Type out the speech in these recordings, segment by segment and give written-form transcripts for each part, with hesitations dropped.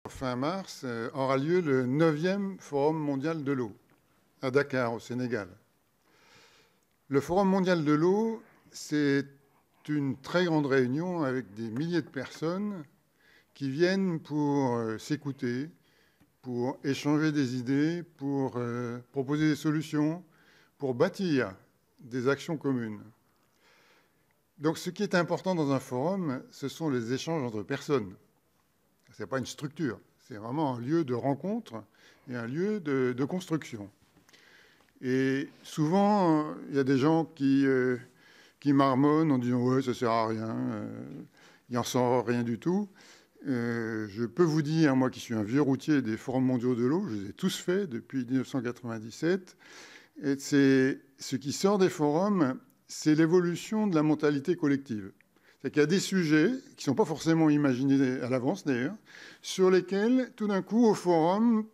Fin mars, aura lieu le 9e Forum mondial de l'eau, à Dakar, au Sénégal. Le Forum mondial de l'eau, c'est une très grande réunion avec des milliers de personnes qui viennent pour s'écouter, pour échanger des idées, pour proposer des solutions, pour bâtir des actions communes. Donc ce qui est important dans un forum, ce sont les échanges entre personnes. Ce n'est pas une structure, c'est vraiment un lieu de rencontre et un lieu de construction. Et souvent, il y a des gens qui marmonnent en disant « ouais, ça ne sert à rien, il n'en sort rien du tout ». Je peux vous dire, moi qui suis un vieux routier des forums mondiaux de l'eau, je les ai tous faits depuis 1997, et ce qui sort des forums, c'est l'évolution de la mentalité collective. C'est qu'il y a des sujets qui ne sont pas forcément imaginés à l'avance d'ailleurs, sur lesquels tout d'un coup au forum,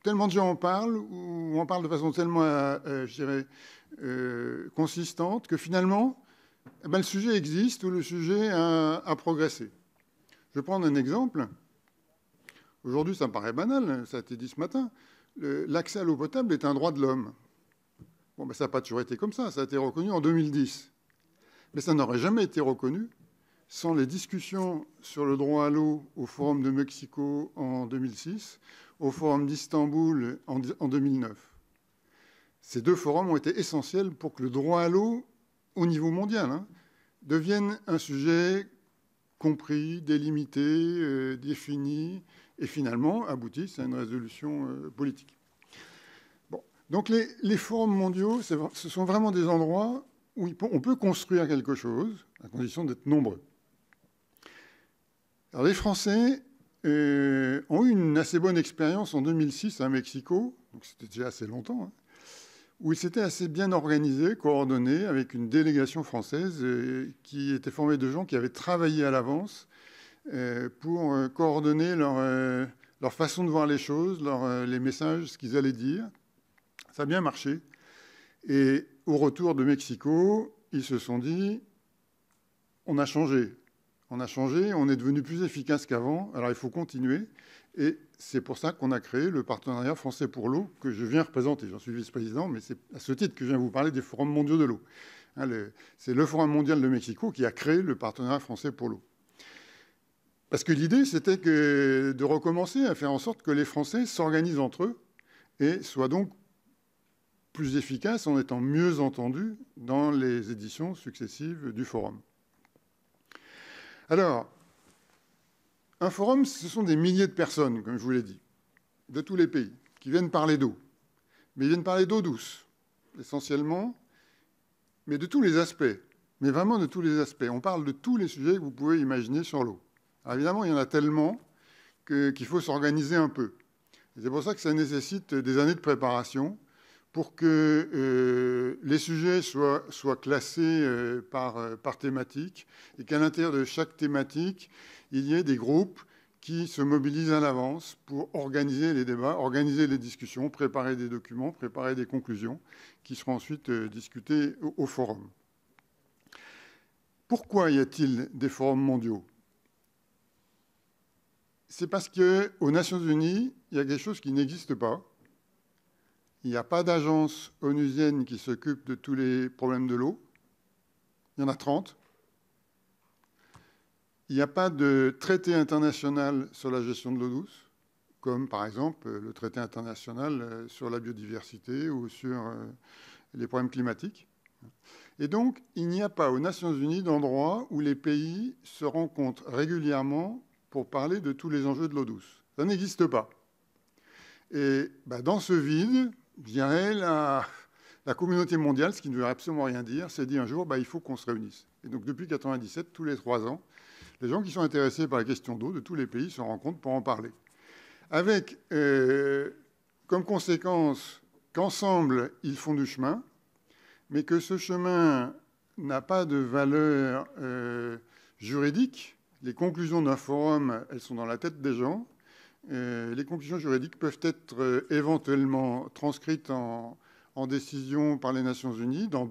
tellement de gens en parlent, ou en parlent de façon tellement, je dirais, consistante, que finalement, le sujet existe ou le sujet a progressé. Je vais prendre un exemple. Aujourd'hui, ça me paraît banal, ça a été dit ce matin. L'accès à l'eau potable est un droit de l'homme. Bon, ça n'a pas toujours été comme ça a été reconnu en 2010. Mais ça n'aurait jamais été reconnu sans les discussions sur le droit à l'eau au Forum de Mexico en 2006, au Forum d'Istanbul en 2009. Ces deux forums ont été essentiels pour que le droit à l'eau, au niveau mondial, devienne un sujet compris, délimité, défini, et finalement aboutisse à une résolution politique. Bon. Donc les forums mondiaux, ce sont vraiment des endroits où on peut construire quelque chose, à condition d'être nombreux. Alors les Français ont eu une assez bonne expérience en 2006 à Mexico, donc c'était déjà assez longtemps, où ils s'étaient assez bien organisés, coordonnés, avec une délégation française qui était formée de gens qui avaient travaillé à l'avance pour coordonner leur façon de voir les choses, les messages, ce qu'ils allaient dire. Ça a bien marché. Et au retour de Mexico, ils se sont dit, on a changé. On a changé, on est devenu plus efficace qu'avant, alors il faut continuer. Et c'est pour ça qu'on a créé le partenariat français pour l'eau que je viens représenter. J'en suis vice-président, mais c'est à ce titre que je viens vous parler des forums mondiaux de l'eau. C'est le Forum mondial de Mexico qui a créé le partenariat français pour l'eau. Parce que l'idée, c'était de recommencer à faire en sorte que les Français s'organisent entre eux et soient donc plus efficaces en étant mieux entendus dans les éditions successives du forum. Alors, un forum, ce sont des milliers de personnes, comme je vous l'ai dit, de tous les pays, qui viennent parler d'eau. Mais ils viennent parler d'eau douce, essentiellement, mais de tous les aspects, mais vraiment de tous les aspects. On parle de tous les sujets que vous pouvez imaginer sur l'eau. Alors évidemment, il y en a tellement qu'il faut s'organiser un peu. C'est pour ça que ça nécessite des années de préparation pour que les sujets soient classés par thématique et qu'à l'intérieur de chaque thématique, il y ait des groupes qui se mobilisent à l'avance pour organiser les débats, organiser les discussions, préparer des documents, préparer des conclusions qui seront ensuite discutées au forum. Pourquoi y a-t-il des forums mondiaux ? C'est parce qu'aux Nations Unies, il y a quelque chose qui n'existe pas. Il n'y a pas d'agence onusienne qui s'occupe de tous les problèmes de l'eau. Il y en a 30. Il n'y a pas de traité international sur la gestion de l'eau douce, comme par exemple le traité international sur la biodiversité ou sur les problèmes climatiques. Et donc, il n'y a pas aux Nations Unies d'endroit où les pays se rencontrent régulièrement pour parler de tous les enjeux de l'eau douce. Ça n'existe pas. Et dans ce vide, je dirais, la communauté mondiale, ce qui ne veut absolument rien dire, s'est dit un jour, il faut qu'on se réunisse. Et donc depuis 1997, tous les 3 ans, les gens qui sont intéressés par la question d'eau de tous les pays se rencontrent pour en parler. Avec comme conséquence qu'ensemble, ils font du chemin, mais que ce chemin n'a pas de valeur juridique. Les conclusions d'un forum, elles sont dans la tête des gens. Les conclusions juridiques peuvent être éventuellement transcrites en décision par les Nations Unies dans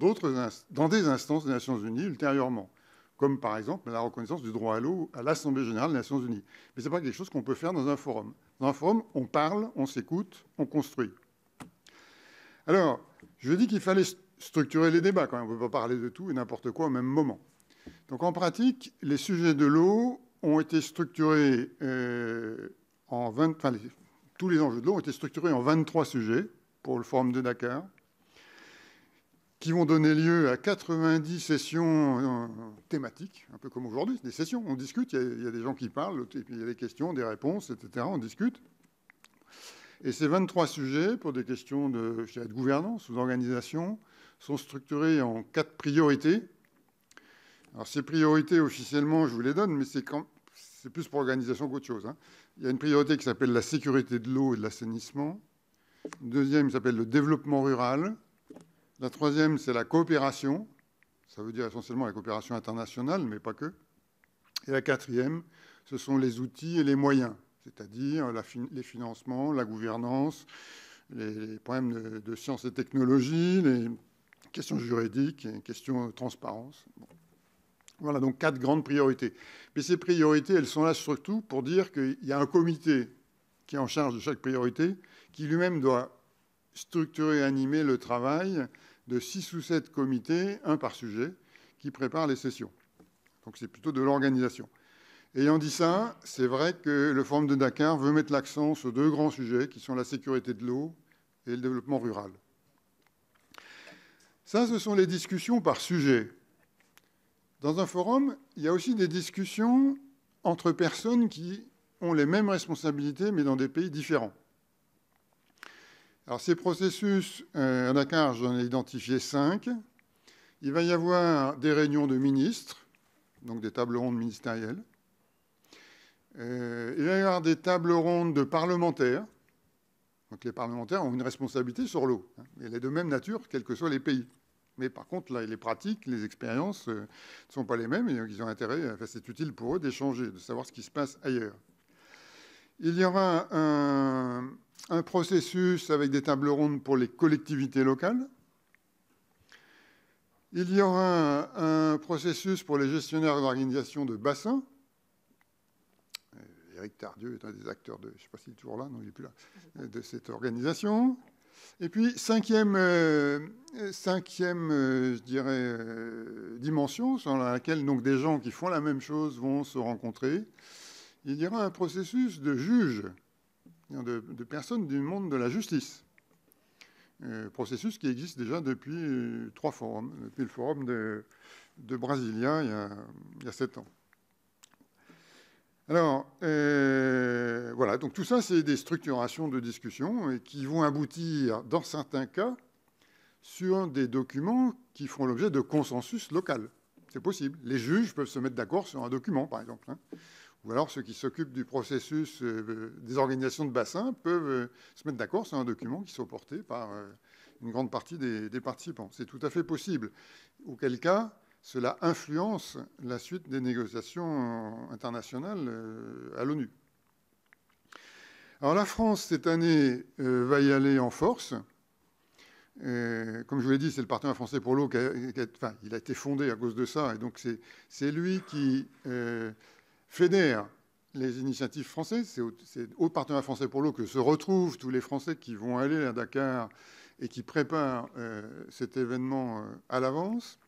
des instances des Nations Unies ultérieurement. comme par exemple la reconnaissance du droit à l'eau à l'Assemblée générale des Nations unies. Mais ce n'est pas quelque chose qu'on peut faire dans un forum. Dans un forum, on parle, on s'écoute, on construit. Alors, je dis qu'il fallait structurer les débats quand même. On ne peut pas parler de tout et n'importe quoi au même moment. Donc en pratique, les sujets de l'eau ont été structurés tous les enjeux de l'eau ont été structurés en 23 sujets pour le Forum de Dakar, qui vont donner lieu à 90 sessions thématiques, un peu comme aujourd'hui, des sessions. On discute, il y a des gens qui parlent, et puis il y a des questions, des réponses, etc. On discute. Et ces 23 sujets, pour des questions de gouvernance ou d'organisation, sont structurés en 4 priorités. Alors ces priorités, officiellement, je vous les donne, mais c'est plus pour l'organisation qu'autre chose. Il y a une priorité qui s'appelle la sécurité de l'eau et de l'assainissement. Une deuxième qui s'appelle le développement rural. La troisième, c'est la coopération. Ça veut dire essentiellement la coopération internationale, mais pas que. Et la quatrième, ce sont les outils et les moyens, c'est-à-dire les financements, la gouvernance, les problèmes de sciences et technologies, les questions juridiques, les questions de transparence. Bon. Voilà, donc 4 grandes priorités. Mais ces priorités, elles sont là surtout pour dire qu'il y a un comité qui est en charge de chaque priorité, qui lui-même doit structurer et animer le travail de 6 ou 7 comités, un par sujet, qui préparent les sessions. Donc c'est plutôt de l'organisation. Ayant dit ça, c'est vrai que le Forum de Dakar veut mettre l'accent sur 2 grands sujets, qui sont la sécurité de l'eau et le développement rural. Ça, ce sont les discussions par sujet. Dans un forum, il y a aussi des discussions entre personnes qui ont les mêmes responsabilités, mais dans des pays différents. Alors, ces processus, à Dakar, j'en ai identifié 5. Il va y avoir des réunions de ministres, donc des tables rondes ministérielles. Il va y avoir des tables rondes de parlementaires. Donc, les parlementaires ont une responsabilité sur l'eau. Elle est de même nature, quels que soient les pays. Mais par contre, là, les pratiques, les expériences ne sont pas les mêmes. Et ils ont intérêt, c'est utile pour eux d'échanger, de savoir ce qui se passe ailleurs. Il y aura un processus avec des tables rondes pour les collectivités locales. Il y aura un processus pour les gestionnaires d'organisation de bassins. Éric Tardieu est un des acteurs de, je ne sais pas s'il est toujours là, non, il n'est plus là, de cette organisation. Et puis, cinquième je dirais, dimension, sur laquelle donc, des gens qui font la même chose vont se rencontrer. Il y aura un processus de juges, de personnes du monde de la justice. Processus qui existe déjà depuis 3 forums, depuis le forum de Brasilia il y a 7 ans. Alors, voilà, donc tout ça, c'est des structurations de discussion qui vont aboutir, dans certains cas, sur des documents qui feront l'objet de consensus local. C'est possible. Les juges peuvent se mettre d'accord sur un document, par exemple. Ou alors ceux qui s'occupent du processus des organisations de bassins peuvent se mettre d'accord sur un document qui soit porté par une grande partie des participants. C'est tout à fait possible. Auquel cas, cela influence la suite des négociations internationales à l'ONU. Alors la France, cette année, va y aller en force. Comme je vous l'ai dit, c'est le partenariat français pour l'eau il a été fondé à cause de ça. Et donc c'est lui qui fédère les initiatives françaises. C'est au partenariat français pour l'eau que se retrouvent tous les Français qui vont aller à Dakar et qui préparent cet événement à l'avance.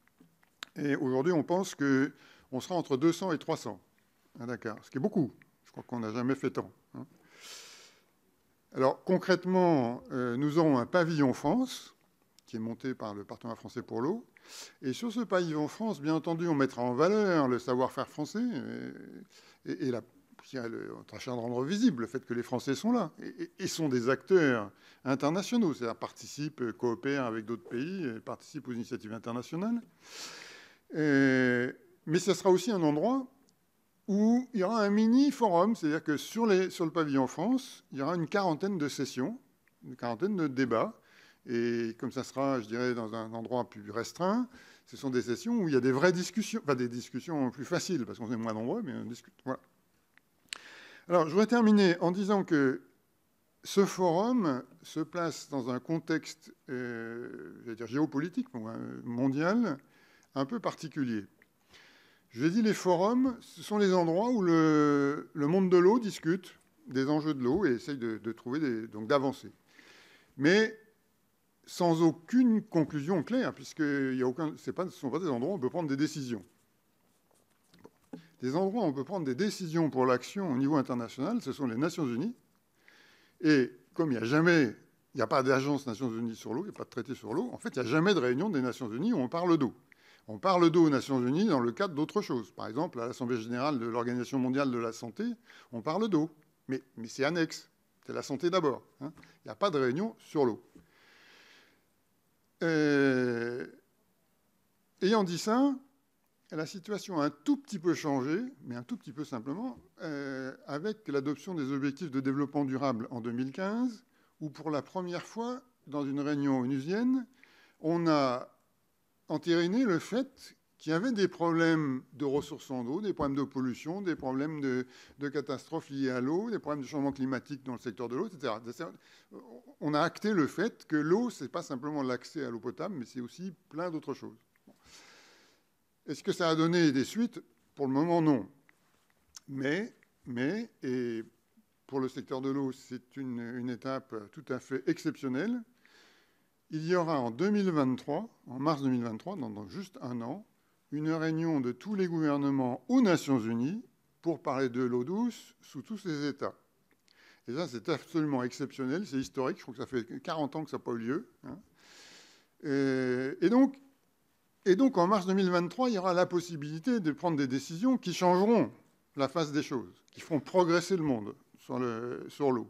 Et aujourd'hui, on pense qu'on sera entre 200 et 300 à Dakar, ce qui est beaucoup. Je crois qu'on n'a jamais fait tant. Alors, concrètement, nous aurons un pavillon France qui est monté par le partenariat français pour l'eau. Et sur ce pavillon France, bien entendu, on mettra en valeur le savoir-faire français et on tâchera de rendre visible le fait que les Français sont là et sont des acteurs internationaux, c'est-à-dire participent, coopèrent avec d'autres pays, participent aux initiatives internationales. Mais ce sera aussi un endroit où il y aura un mini-forum, c'est-à-dire que sur le pavillon France, il y aura une quarantaine de sessions, une quarantaine de débats. Et comme ça sera, je dirais, dans un endroit plus restreint, ce sont des sessions où il y a des vraies discussions, enfin des discussions plus faciles, parce qu'on est moins nombreux, mais on discute. Voilà. Alors, je voudrais terminer en disant que ce forum se place dans un contexte, je vais dire géopolitique, mondial, un peu particulier. Je dis les forums, ce sont les endroits où le monde de l'eau discute des enjeux de l'eau et essaye de trouver donc d'avancer. Mais sans aucune conclusion claire, puisque ce ne sont pas des endroits où on peut prendre des décisions. Des endroits où on peut prendre des décisions pour l'action au niveau international, ce sont les Nations Unies. Et comme il n'y a pas d'agence Nations Unies sur l'eau, il n'y a pas de traité sur l'eau, en fait, il n'y a jamais de réunion des Nations Unies où on parle d'eau. On parle d'eau aux Nations Unies dans le cadre d'autre chose. Par exemple, à l'Assemblée générale de l'Organisation mondiale de la santé, on parle d'eau. Mais c'est annexe. C'est la santé d'abord. Hein. Il n'y a pas de réunion sur l'eau. Ayant dit ça, la situation a un tout petit peu changé, mais un tout petit peu simplement, avec l'adoption des objectifs de développement durable en 2015, où pour la première fois, dans une réunion onusienne, on a entériné le fait qu'il y avait des problèmes de ressources en eau, des problèmes de pollution, des problèmes de catastrophes liées à l'eau, des problèmes de changement climatique dans le secteur de l'eau, etc. On a acté le fait que l'eau, ce n'est pas simplement l'accès à l'eau potable, mais c'est aussi plein d'autres choses. Est-ce que ça a donné des suites? Pour le moment, non. Mais et pour le secteur de l'eau, c'est une étape tout à fait exceptionnelle. Il y aura en 2023, en mars 2023, dans juste un an, une réunion de tous les gouvernements aux Nations Unies pour parler de l'eau douce sous tous ses états. Et ça, c'est absolument exceptionnel, c'est historique. Je crois que ça fait 40 ans que ça n'a pas eu lieu. Hein. Et donc, en mars 2023, il y aura la possibilité de prendre des décisions qui changeront la face des choses, qui feront progresser le monde sur l'eau.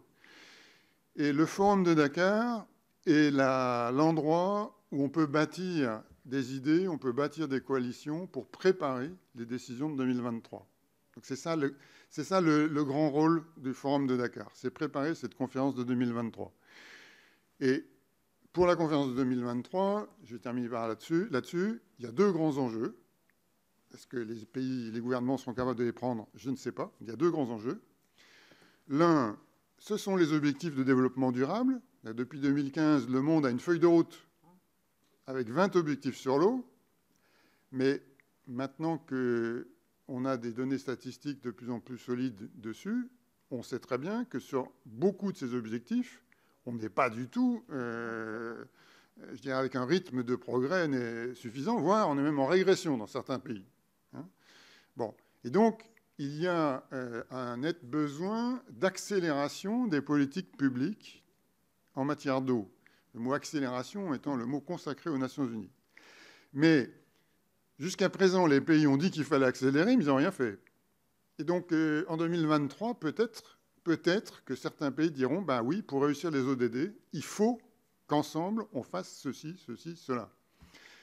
Et le Forum de Dakar est l'endroit où on peut bâtir des idées, on peut bâtir des coalitions pour préparer les décisions de 2023. Donc c'est ça le grand rôle du Forum de Dakar, c'est préparer cette conférence de 2023. Et pour la conférence de 2023, je vais terminer par là-dessus, il y a deux grands enjeux. Est-ce que les gouvernements seront capables de les prendre? Je ne sais pas. Il y a deux grands enjeux. L'un, ce sont les objectifs de développement durable. Depuis 2015, le monde a une feuille de route avec 20 objectifs sur l'eau. Mais maintenant qu'on a des données statistiques de plus en plus solides dessus, on sait très bien que sur beaucoup de ces objectifs, on n'est pas du tout, je dirais, avec un rythme de progrès suffisant, voire on est même en régression dans certains pays. Hein. Bon. Et donc, il y a un net besoin d'accélération des politiques publiques en matière d'eau. Le mot accélération étant le mot consacré aux Nations Unies. Mais jusqu'à présent, les pays ont dit qu'il fallait accélérer, mais ils n'ont rien fait. Et donc, en 2023, peut-être que certains pays diront, ben oui, pour réussir les ODD, il faut qu'ensemble, on fasse ceci, cela.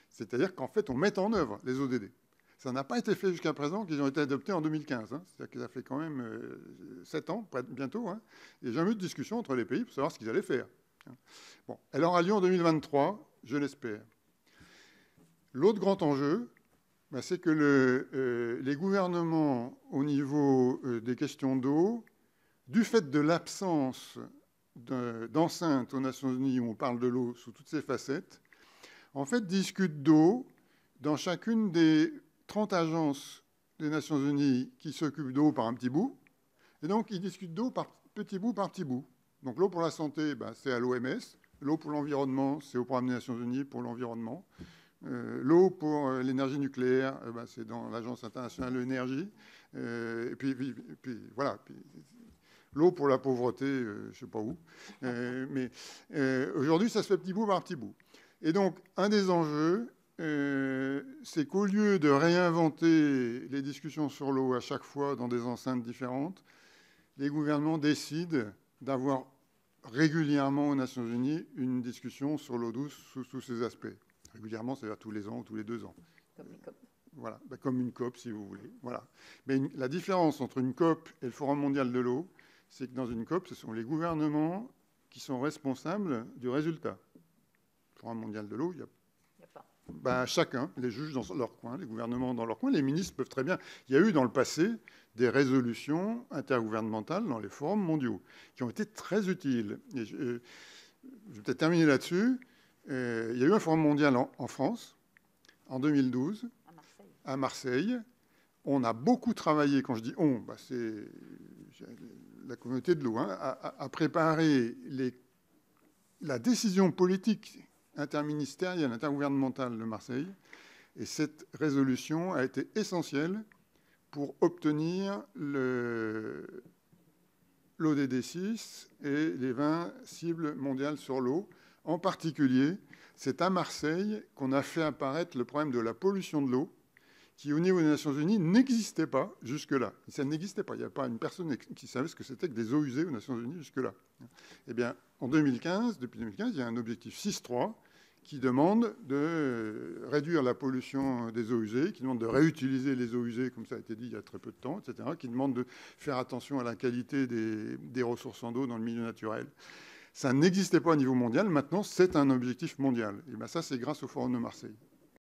C'est-à-dire qu'en fait, on mette en œuvre les ODD. Ça n'a pas été fait jusqu'à présent, qu'ils ont été adoptés en 2015. Hein. C'est-à-dire que ça fait quand même 7 ans, bientôt. Hein. Il n'y a jamais eu de discussion entre les pays pour savoir ce qu'ils allaient faire. Hein. Bon, elle aura lieu en 2023, je l'espère. L'autre grand enjeu, ben, c'est que les gouvernements, au niveau des questions d'eau, du fait de l'absence d'enceinte aux Nations Unies où on parle de l'eau sous toutes ses facettes, en fait, discutent d'eau dans chacune des 30 agences des Nations Unies qui s'occupent d'eau par un petit bout. Et donc, ils discutent d'eau par petit bout par petit bout. Donc, l'eau pour la santé, ben, c'est à l'OMS. L'eau pour l'environnement, c'est au programme des Nations Unies pour l'environnement. L'eau pour l'énergie nucléaire, ben, c'est dans l'Agence internationale de l'énergie. Et puis voilà. L'eau pour la pauvreté, je ne sais pas où. Mais aujourd'hui, ça se fait petit bout par petit bout. Et donc, un des enjeux, c'est qu'au lieu de réinventer les discussions sur l'eau à chaque fois dans des enceintes différentes, les gouvernements décident d'avoir régulièrement aux Nations Unies une discussion sur l'eau douce sous tous ses aspects. Régulièrement, c'est-à-dire tous les ans ou tous les 2 ans. Comme une COP. Voilà, ben, comme une COP, si vous voulez. Voilà. Mais la différence entre une COP et le Forum mondial de l'eau, c'est que dans une COP, ce sont les gouvernements qui sont responsables du résultat. Le Forum mondial de l'eau, il y a pas. Ben, chacun, les juges dans leur coin, les gouvernements dans leur coin, les ministres peuvent très bien. Il y a eu dans le passé des résolutions intergouvernementales dans les forums mondiaux qui ont été très utiles. Et je vais peut-être terminer là-dessus. Il y a eu un forum mondial en France en 2012, à Marseille, on a beaucoup travaillé, quand je dis on, c'est la communauté de l'eau, hein, à préparer la décision politique interministérielle, intergouvernementale de Marseille. Et cette résolution a été essentielle pour obtenir l'ODD 6 et les 20 cibles mondiales sur l'eau. En particulier, c'est à Marseille qu'on a fait apparaître le problème de la pollution de l'eau, qui, au niveau des Nations Unies, n'existait pas jusque-là. Ça n'existait pas. Il n'y a pas une personne qui savait ce que c'était que des eaux usées aux Nations Unies jusque-là. Eh bien, en 2015, depuis 2015, il y a un objectif 6.3 qui demande de réduire la pollution des eaux usées, qui demande de réutiliser les eaux usées, comme ça a été dit il y a très peu de temps, etc., qui demande de faire attention à la qualité des ressources en eau dans le milieu naturel. Ça n'existait pas au niveau mondial. Maintenant, c'est un objectif mondial. Et bien ça, c'est grâce au Forum de Marseille.